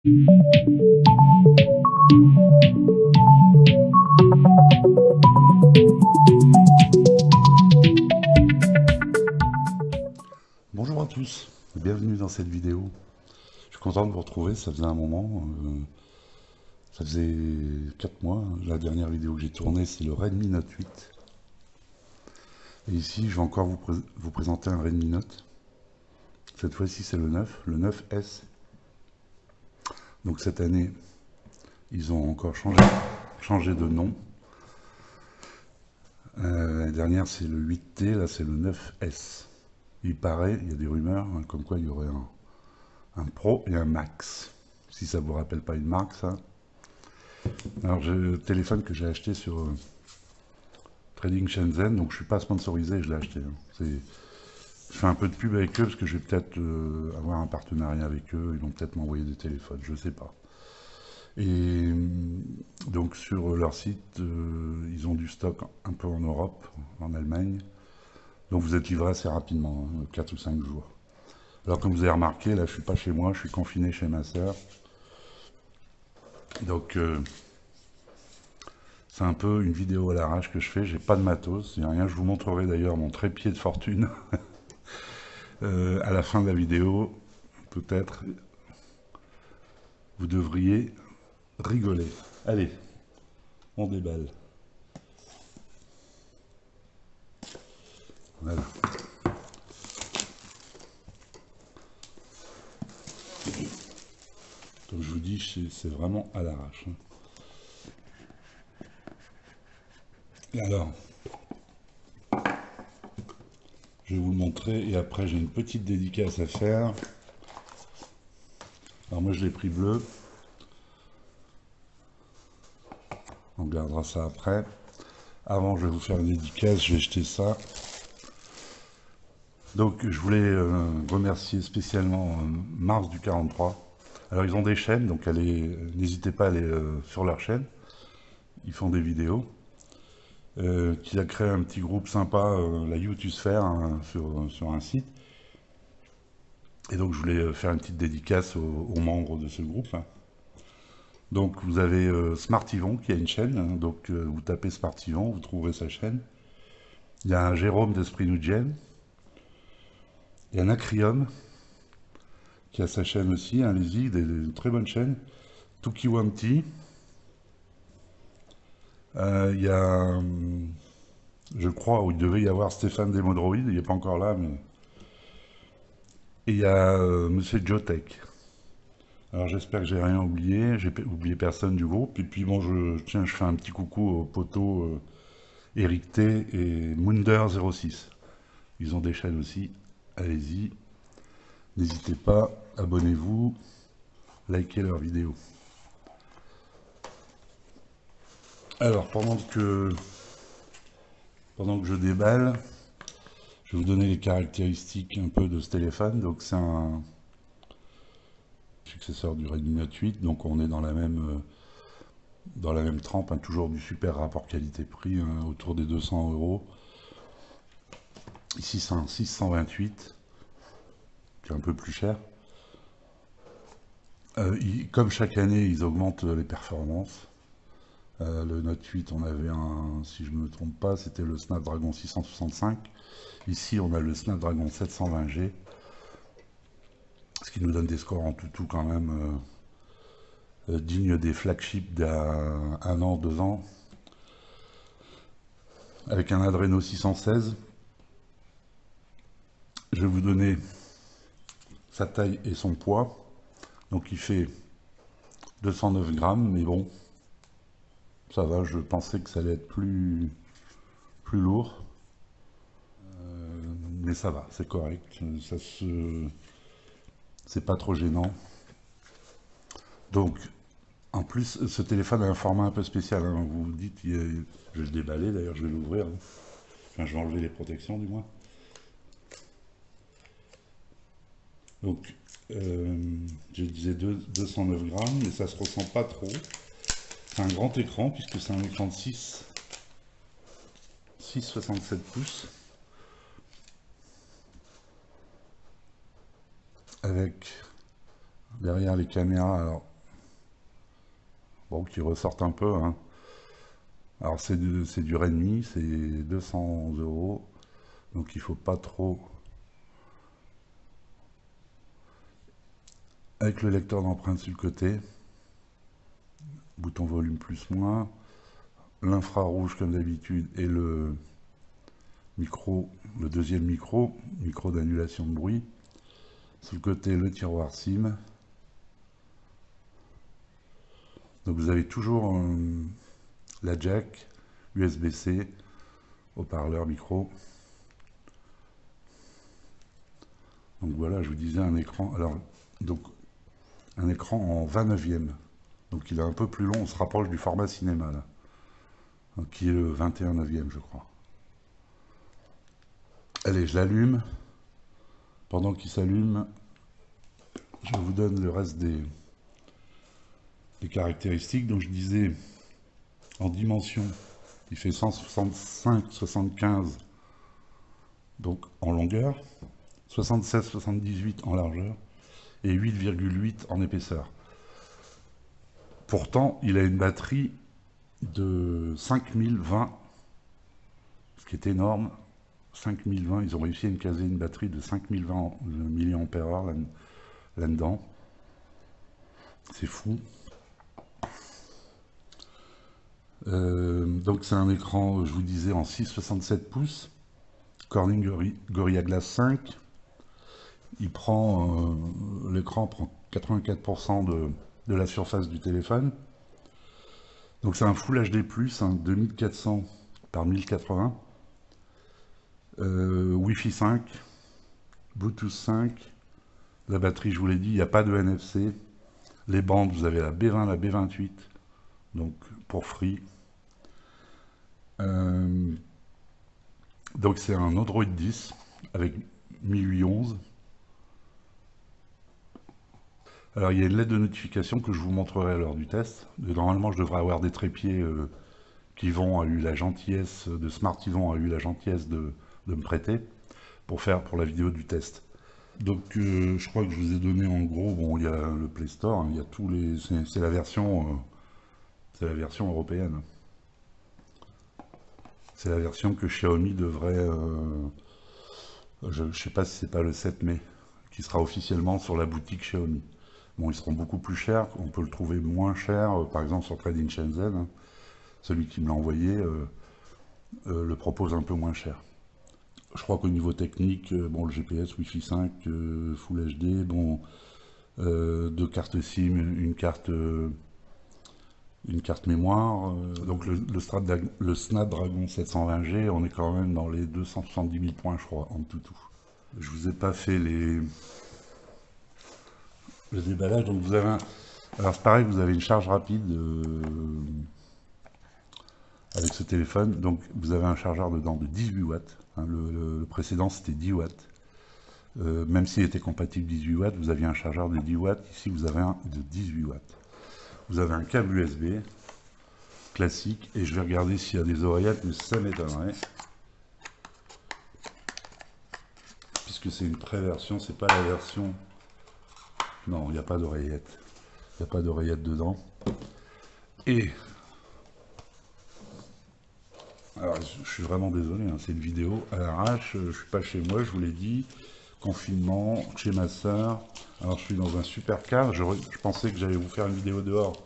Bonjour à tous, bienvenue dans cette vidéo. Je suis content de vous retrouver, ça faisait un moment, ça faisait 4 mois. La dernière vidéo que j'ai tournée, c'est le Redmi Note 8. Et ici, je vais encore vous présenter un Redmi Note. Cette fois-ci, c'est le 9, le 9S. Donc cette année, ils ont encore changé de nom. La dernière, c'est le 8T, là, c'est le 9S. Il paraît, il y a des rumeurs, hein, comme quoi il y aurait un Pro et un Max. Si ça vous rappelle pas une marque, ça. Alors, j'ai le téléphone que j'ai acheté sur Trading Shenzhen, donc je suis pas sponsorisé, je l'ai acheté. Hein. Je fais un peu de pub avec eux parce que je vais peut-être avoir un partenariat avec eux. Ils vont peut-être m'envoyer des téléphones, je sais pas. Et donc sur leur site, ils ont du stock un peu en Europe, en Allemagne. Donc vous êtes livré assez rapidement, hein, 4 ou 5 jours. Alors comme vous avez remarqué, là je suis pas chez moi, je suis confiné chez ma sœur. Donc c'est un peu une vidéo à l'arrache que je fais, j'ai pas de matos, il n'y a rien. Je vous montrerai d'ailleurs mon trépied de fortune à la fin de la vidéo. Peut-être vous devriez rigoler. Allez, on déballe. Voilà. Comme je vous dis, c'est vraiment à l'arrache. Hein. Et alors, je vais vous le montrer et après j'ai une petite dédicace à faire. Alors moi je l'ai pris bleu. On regardera ça après. Avant, je vais vous faire une dédicace, je vais jeter ça. Donc je voulais remercier spécialement Mars du 43. Alors ils ont des chaînes, donc n'hésitez pas à aller sur leur chaîne. Ils font des vidéos. Qui a créé un petit groupe sympa, la Youtubesphère, hein, sur un site. Et donc je voulais faire une petite dédicace aux membres de ce groupe. Hein. Donc vous avez Smartivon qui a une chaîne, hein, donc vous tapez Smartivon, vous trouverez sa chaîne. Il y a un Jérôme d'Esprit Noudienne. Il y a un Acrium qui a sa chaîne aussi, allez-y, des très bonnes chaînes. Tukiwamti. Il y a, je crois, où il devait y avoir Stéphane Desmodroïdes, il n'est pas encore là, mais... Et il y a Monsieur Jotech. Alors j'espère que j'ai rien oublié, j'ai oublié personne du groupe. Et puis bon, je fais un petit coucou aux poteaux Eric T et Munder06. Ils ont des chaînes aussi, allez-y. N'hésitez pas, abonnez-vous, likez leurs vidéos. Alors pendant que je déballe, je vais vous donner les caractéristiques un peu de ce téléphone. Donc c'est un successeur du Redmi Note 8, donc on est dans la même trempe, hein, toujours du super rapport qualité-prix, hein, autour des 200 €. Ici c'est un 628, qui est un peu plus cher. Comme chaque année, ils augmentent les performances. Le Note 8, on avait un, si je ne me trompe pas, c'était le Snapdragon 665. Ici, on a le Snapdragon 720G, ce qui nous donne des scores en tout quand même dignes des flagships d'un an, 2 ans, avec un Adreno 616. Je vais vous donner sa taille et son poids. Donc il fait 209 grammes, mais bon, ça va, je pensais que ça allait être plus lourd. Mais ça va, c'est correct, c'est pas trop gênant. Donc, en plus, ce téléphone a un format un peu spécial. Hein. Vous vous dites, je vais le déballer d'ailleurs, je vais l'ouvrir. Hein. Enfin, je vais enlever les protections du moins. Donc, je disais 209 grammes, mais ça se ressent pas trop. C'est un grand écran, puisque c'est un écran de 6,67 pouces. Avec derrière les caméras, alors bon, qui ressortent un peu, hein. Alors c'est du Redmi, c'est 200 euros, donc il faut pas trop. Avec le lecteur d'empreintes sur le côté, bouton volume plus moins, l'infrarouge comme d'habitude et le micro, le deuxième micro d'annulation de bruit. Sur le côté, le tiroir SIM. Donc vous avez toujours la jack, USB-C, haut-parleur, micro. Donc voilà, je vous disais un écran. Alors, donc un écran en 29e. Donc il est un peu plus long, on se rapproche du format cinéma là. Donc, qui est le 21e, je crois. Allez, je l'allume. Pendant qu'il s'allume, je vous donne le reste des caractéristiques. Donc je disais, en dimension, il fait 165-75, donc en longueur, 76-78 en largeur, et 8,8 en épaisseur. Pourtant, il a une batterie de 5020, ce qui est énorme. 5020, ils ont réussi à me caser une batterie de 5020 mAh là-dedans. C'est fou. Donc c'est un écran, je vous disais, en 6,67 pouces. Corning Gorilla Glass 5. L'écran prend 84% de la surface du téléphone. Donc c'est un Full HD+, hein, 2400 par 1080. Wi-Fi 5, Bluetooth 5. La batterie, je vous l'ai dit, il n'y a pas de NFC. Les bandes, vous avez la B20, la B28, donc pour free. Donc c'est un Android 10 avec 1011. Alors il y a une lettre de notification que je vous montrerai lors du test. Normalement je devrais avoir des trépieds qu'Yvon a eu la gentillesse, de Smart Yvon a eu la gentillesse de me prêter pour la vidéo du test. Donc je crois que je vous ai donné en gros, bon il y a le Play Store, hein, il y a tous les. C'est la version européenne. C'est la version que Xiaomi devrait. Je ne sais pas si c'est pas le 7 mai, qui sera officiellement sur la boutique Xiaomi. Bon, ils seront beaucoup plus chers, on peut le trouver moins cher, par exemple sur Trade in Shenzhen. Hein. Celui qui me l'a envoyé le propose un peu moins cher. Je crois qu'au niveau technique, bon, le GPS, Wi-Fi 5, Full HD, bon, 2 cartes SIM, une carte mémoire. Donc le Snapdragon 720G, on est quand même dans les 270 000 points, je crois, en tout. Je vous ai pas fait le déballage, donc vous avez alors c'est pareil, vous avez une charge rapide avec ce téléphone, donc vous avez un chargeur dedans de 18 watts, hein, le précédent c'était 10 watts, même s'il était compatible 18 watts, vous aviez un chargeur de 10 watts, ici vous avez un de 18 watts. Vous avez un câble USB classique, et je vais regarder s'il y a des oreillettes, mais ça m'étonnerait. Puisque c'est une pré-version, c'est pas la version... Non, il n'y a pas d'oreillette. Il n'y a pas d'oreillette dedans. Et... Alors, je suis vraiment désolé, hein, c'est une vidéo à l'arrache, je suis pas chez moi, je vous l'ai dit. Confinement, chez ma soeur. Alors, je suis dans un super cadre, je pensais que j'allais vous faire une vidéo dehors.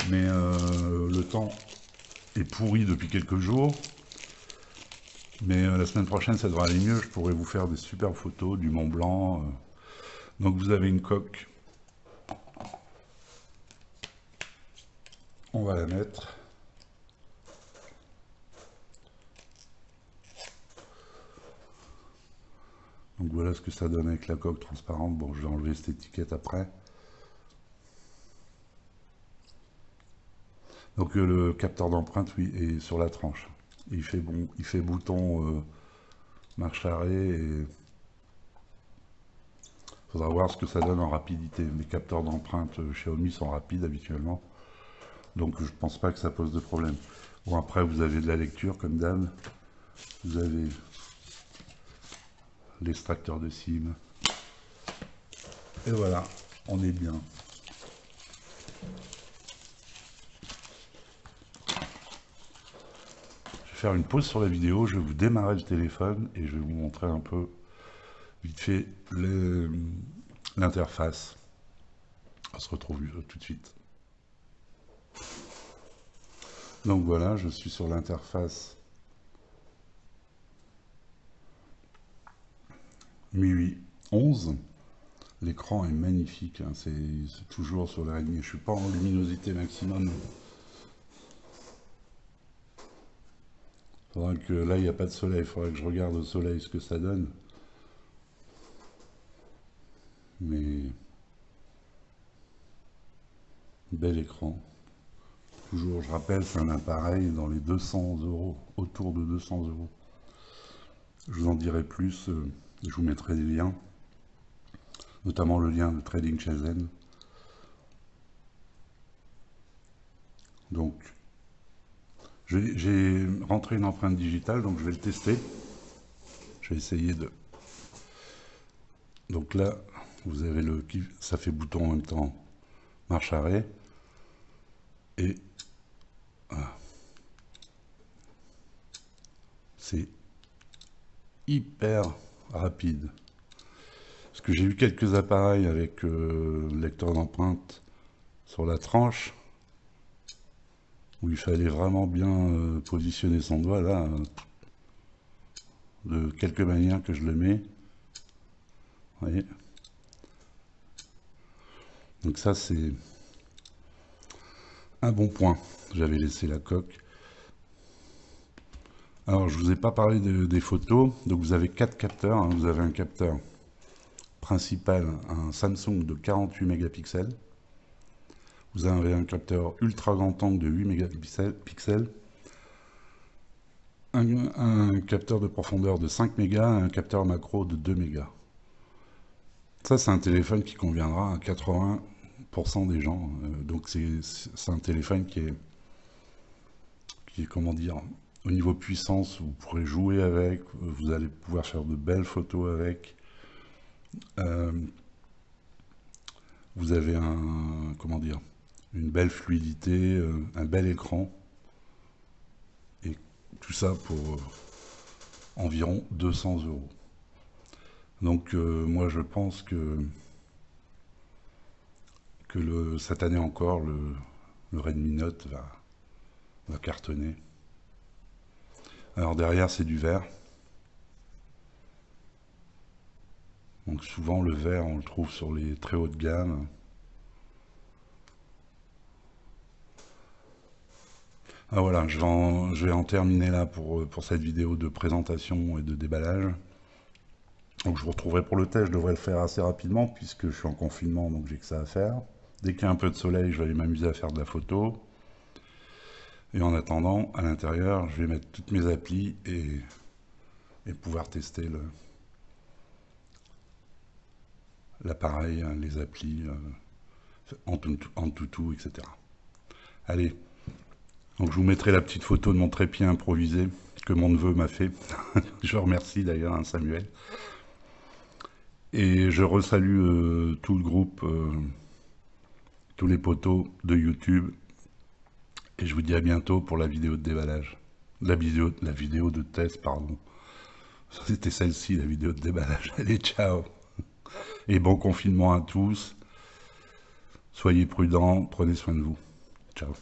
Mais le temps est pourri depuis quelques jours. Mais la semaine prochaine, ça devrait aller mieux. Je pourrai vous faire des super photos du Mont Blanc. Donc vous avez une coque. On va la mettre. Donc voilà ce que ça donne avec la coque transparente. Bon, je vais enlever cette étiquette après. Donc le capteur d'empreinte, oui, est sur la tranche. Il fait bouton marche arrêt et faudra voir ce que ça donne en rapidité. Les capteurs d'empreinte Xiaomi sont rapides habituellement, donc je pense pas que ça pose de problème. Bon, après vous avez de la lecture comme d'hab, vous avez l'extracteur de SIM, et voilà, on est bien. faire une pause sur la vidéo, je vais vous démarrer le téléphone et je vais vous montrer un peu vite fait l'interface. On se retrouve tout de suite. Donc voilà, je suis sur l'interface MIUI 11. L'écran est magnifique, hein, c'est toujours sur la Redmi. Je suis pas en luminosité maximum. Faudra que là il n'y a pas de soleil, il faudra que je regarde au soleil ce que ça donne. Mais bel écran. Toujours, je rappelle, c'est un appareil dans les 200 €, autour de 200 €. Je vous en dirai plus, je vous mettrai des liens, notamment le lien de Trading Shenzhen. Donc, j'ai rentré une empreinte digitale, donc je vais le tester. Je vais essayer de... Donc là, vous avez le... Ça fait bouton en même temps, marche arrêt. Et voilà. C'est hyper rapide. Parce que j'ai eu quelques appareils avec lecteur d'empreintes sur la tranche, où il fallait vraiment bien positionner son doigt là, de quelque manière que je le mets. Vous voyez. Donc ça c'est un bon point. J'avais laissé la coque. Alors je vous ai pas parlé des photos. Donc vous avez 4 capteurs. Hein. Vous avez un capteur principal, un Samsung de 48 mégapixels. Vous avez un capteur ultra grand angle de 8 mégapixels. Un capteur de profondeur de 5 mégas et un capteur macro de 2 mégas. Ça, c'est un téléphone qui conviendra à 80% des gens. Donc, c'est un téléphone qui est, comment dire, au niveau puissance, vous pourrez jouer avec, vous allez pouvoir faire de belles photos avec. Vous avez comment dire, une belle fluidité, un bel écran. Et tout ça pour environ 200 €. Donc moi je pense que cette année encore le Redmi Note va cartonner. Alors derrière c'est du vert. Donc souvent le vert on le trouve sur les très haut de gamme. Ah voilà, je vais en terminer là pour cette vidéo de présentation et de déballage. Donc je vous retrouverai pour le test, je devrais le faire assez rapidement puisque je suis en confinement, donc j'ai que ça à faire. Dès qu'il y a un peu de soleil, je vais aller m'amuser à faire de la photo. Et en attendant, à l'intérieur, je vais mettre toutes mes applis et pouvoir tester l'appareil, hein, les applis, en toutou, etc. Allez, donc je vous mettrai la petite photo de mon trépied improvisé que mon neveu m'a fait. Je remercie d'ailleurs, hein, Samuel. Et je resalue tout le groupe, tous les potos de YouTube. Et je vous dis à bientôt pour la vidéo de déballage. La vidéo de test, pardon. C'était celle-ci, la vidéo de déballage. Allez, ciao. Et bon confinement à tous. Soyez prudents, prenez soin de vous. Ciao.